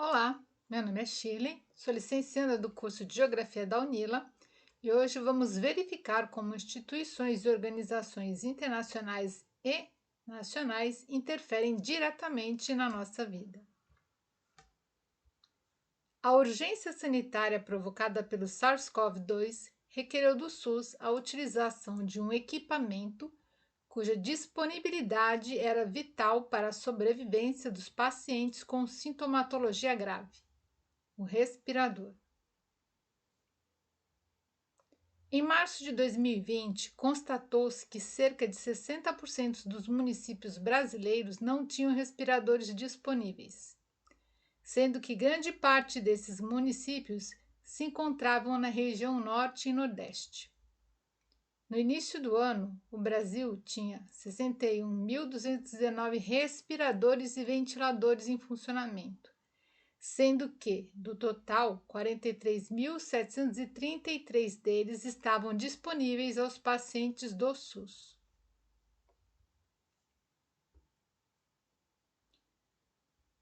Olá, meu nome é Shirley, sou licenciada do curso de Geografia da UNILA e hoje vamos verificar como instituições e organizações internacionais e nacionais interferem diretamente na nossa vida. A urgência sanitária provocada pelo SARS-CoV-2 requereu do SUS a utilização de um equipamento cuja disponibilidade era vital para a sobrevivência dos pacientes com sintomatologia grave. O respirador. Em março de 2020, constatou-se que cerca de 60% dos municípios brasileiros não tinham respiradores disponíveis, sendo que grande parte desses municípios se encontravam na região Norte e Nordeste. No início do ano, o Brasil tinha 61.219 respiradores e ventiladores em funcionamento, sendo que, do total, 43.733 deles estavam disponíveis aos pacientes do SUS.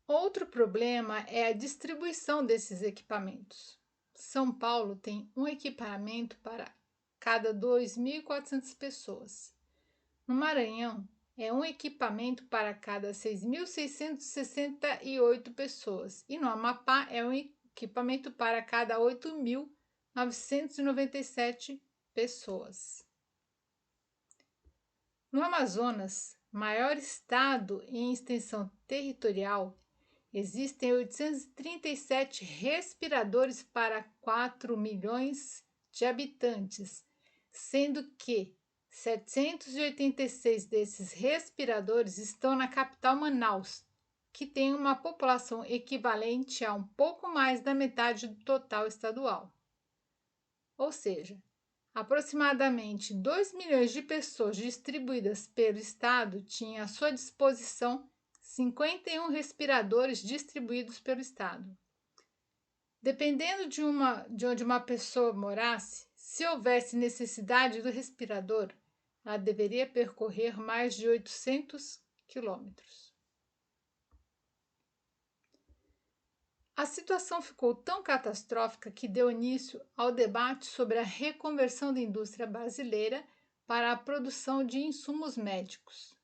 Outro problema é a distribuição desses equipamentos. São Paulo tem um equipamento para cada 2.400 pessoas. No Maranhão, é um equipamento para cada 6.668 pessoas e no Amapá é um equipamento para cada 8.997 pessoas. No Amazonas, maior estado em extensão territorial, existem 837 respiradores para 4 milhões de habitantes, sendo que 786 desses respiradores estão na capital Manaus, que tem uma população equivalente a um pouco mais da metade do total estadual. Ou seja, aproximadamente 2 milhões de pessoas distribuídas pelo estado tinham à sua disposição 51 respiradores distribuídos pelo estado. Dependendo de onde uma pessoa morasse, se houvesse necessidade do respirador, ela deveria percorrer mais de 800 quilômetros. A situação ficou tão catastrófica que deu início ao debate sobre a reconversão da indústria brasileira para a produção de insumos médicos.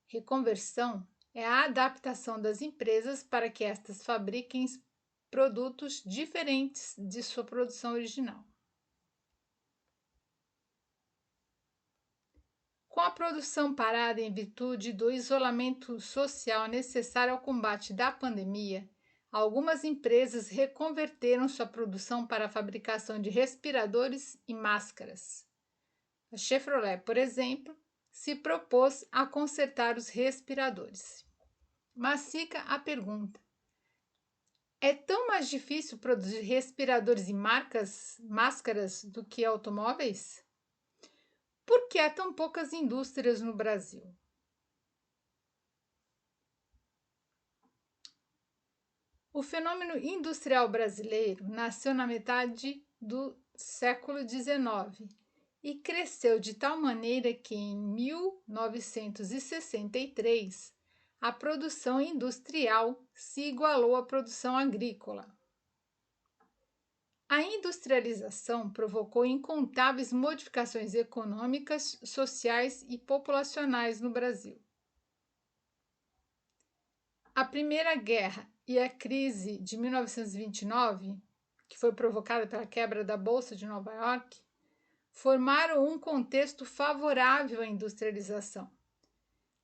Reconversão é a adaptação das empresas para que estas fabriquem produtos diferentes de sua produção original. Com a produção parada em virtude do isolamento social necessário ao combate da pandemia, algumas empresas reconverteram sua produção para a fabricação de respiradores e máscaras. A Chevrolet, por exemplo, se propôs a consertar os respiradores. Mas fica a pergunta: é tão mais difícil produzir respiradores e máscaras do que automóveis? Por que há tão poucas indústrias no Brasil? O fenômeno industrial brasileiro nasceu na metade do século XIX e cresceu de tal maneira que, em 1963, a produção industrial se igualou à produção agrícola. A industrialização provocou incontáveis modificações econômicas, sociais e populacionais no Brasil. A Primeira Guerra e a crise de 1929, que foi provocada pela quebra da Bolsa de Nova York, formaram um contexto favorável à industrialização.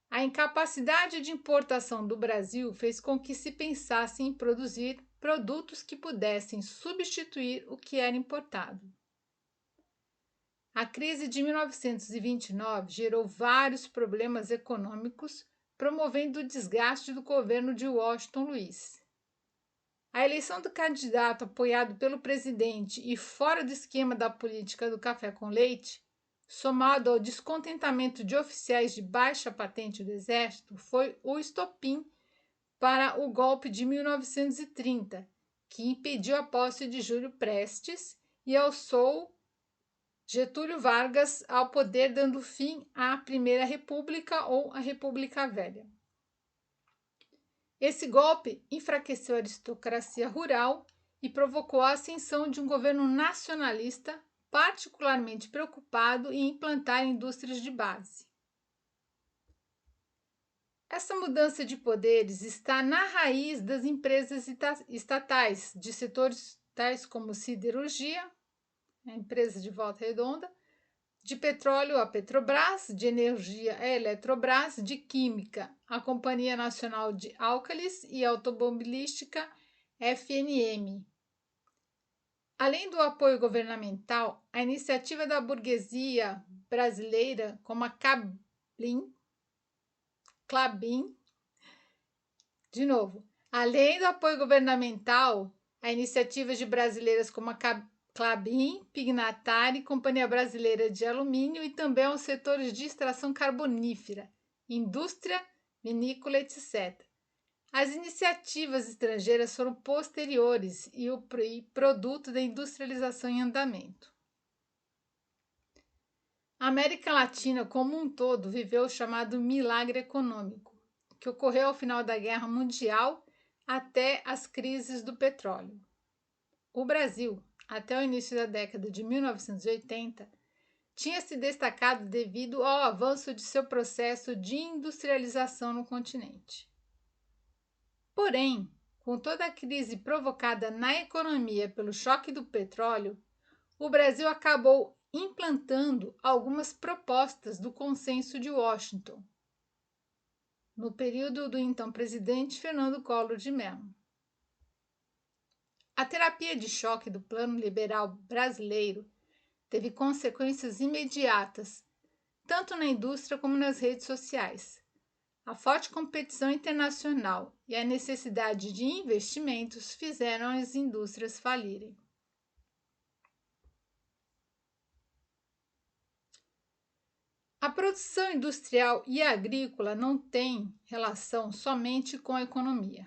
A incapacidade de importação do Brasil fez com que se pensasse em produzir produtos que pudessem substituir o que era importado. A crise de 1929 gerou vários problemas econômicos, promovendo o desgaste do governo de Washington Luiz. A eleição do candidato apoiado pelo presidente e fora do esquema da política do café com leite, somado ao descontentamento de oficiais de baixa patente do Exército, foi o estopim para o golpe de 1930, que impediu a posse de Júlio Prestes e alçou Getúlio Vargas ao poder, dando fim à Primeira República ou à República Velha. Esse golpe enfraqueceu a aristocracia rural e provocou a ascensão de um governo nacionalista particularmente preocupado em implantar indústrias de base. Essa mudança de poderes está na raiz das empresas estatais de setores tais como siderurgia, a empresa de Volta Redonda, de petróleo a Petrobras, de energia a Eletrobras, de química a Companhia Nacional de Álcalis e automobilística FNM. Além do apoio governamental, a iniciativa da burguesia brasileira, como a Klabin, além do apoio governamental, a iniciativas de brasileiras como a Klabin, Pignatari, Companhia Brasileira de Alumínio e também aos setores de extração carbonífera, indústria, vinícola, etc. As iniciativas estrangeiras foram posteriores e produto da industrialização em andamento. A América Latina, como um todo, viveu o chamado milagre econômico, que ocorreu ao final da Guerra Mundial até as crises do petróleo. O Brasil, até o início da década de 1980, tinha se destacado devido ao avanço de seu processo de industrialização no continente. Porém, com toda a crise provocada na economia pelo choque do petróleo, o Brasil acabou implantando algumas propostas do Consenso de Washington, no período do então presidente Fernando Collor de Mello. A terapia de choque do Plano Liberal brasileiro teve consequências imediatas, tanto na indústria como nas redes sociais. A forte competição internacional e a necessidade de investimentos fizeram as indústrias falirem. A produção industrial e agrícola não tem relação somente com a economia.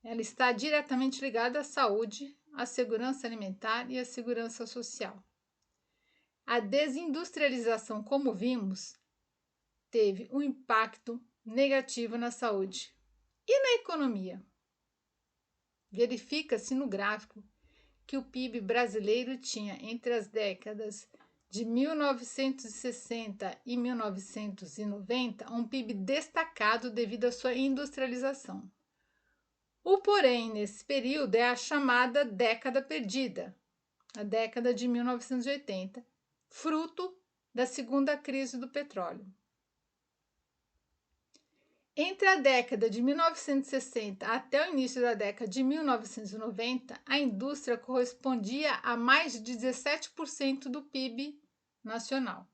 Ela está diretamente ligada à saúde, à segurança alimentar e à segurança social. A desindustrialização, como vimos, teve um impacto negativo na saúde. E na economia? Verifica-se no gráfico que o PIB brasileiro tinha entre as décadas de 1960 e 1990 um PIB destacado devido à sua industrialização. O porém nesse período é a chamada década perdida, a década de 1980, fruto da segunda crise do petróleo. Entre a década de 1960 até o início da década de 1990, a indústria correspondia a mais de 17% do PIB nacional.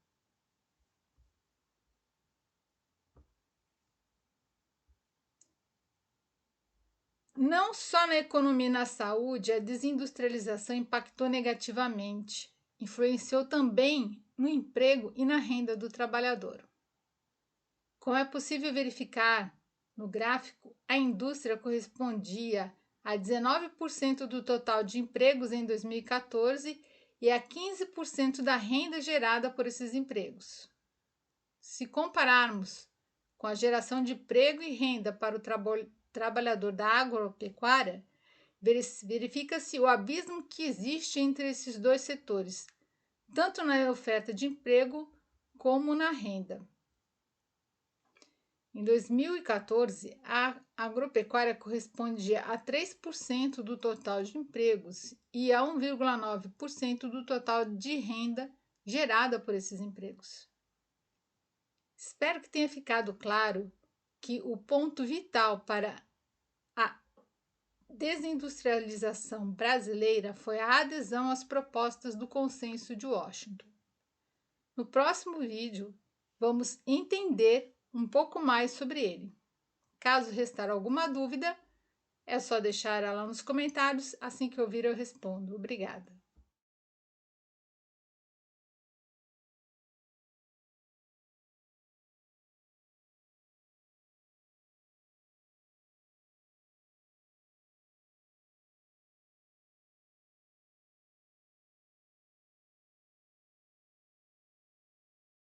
Não só na economia e na saúde, a desindustrialização impactou negativamente, influenciou também no emprego e na renda do trabalhador. Como é possível verificar no gráfico, a indústria correspondia a 19% do total de empregos em 2014 e a 15% da renda gerada por esses empregos. Se compararmos com a geração de emprego e renda para o trabalhador da agropecuária, verifica-se o abismo que existe entre esses dois setores, tanto na oferta de emprego como na renda. Em 2014, a agropecuária correspondia a 3% do total de empregos e a 1,9% do total de renda gerada por esses empregos. Espero que tenha ficado claro que o ponto vital para a desindustrialização brasileira foi a adesão às propostas do Consenso de Washington. No próximo vídeo, vamos entender um pouco mais sobre ele. Caso restar alguma dúvida, é só deixar ela nos comentários, assim que ouvir eu respondo. Obrigada.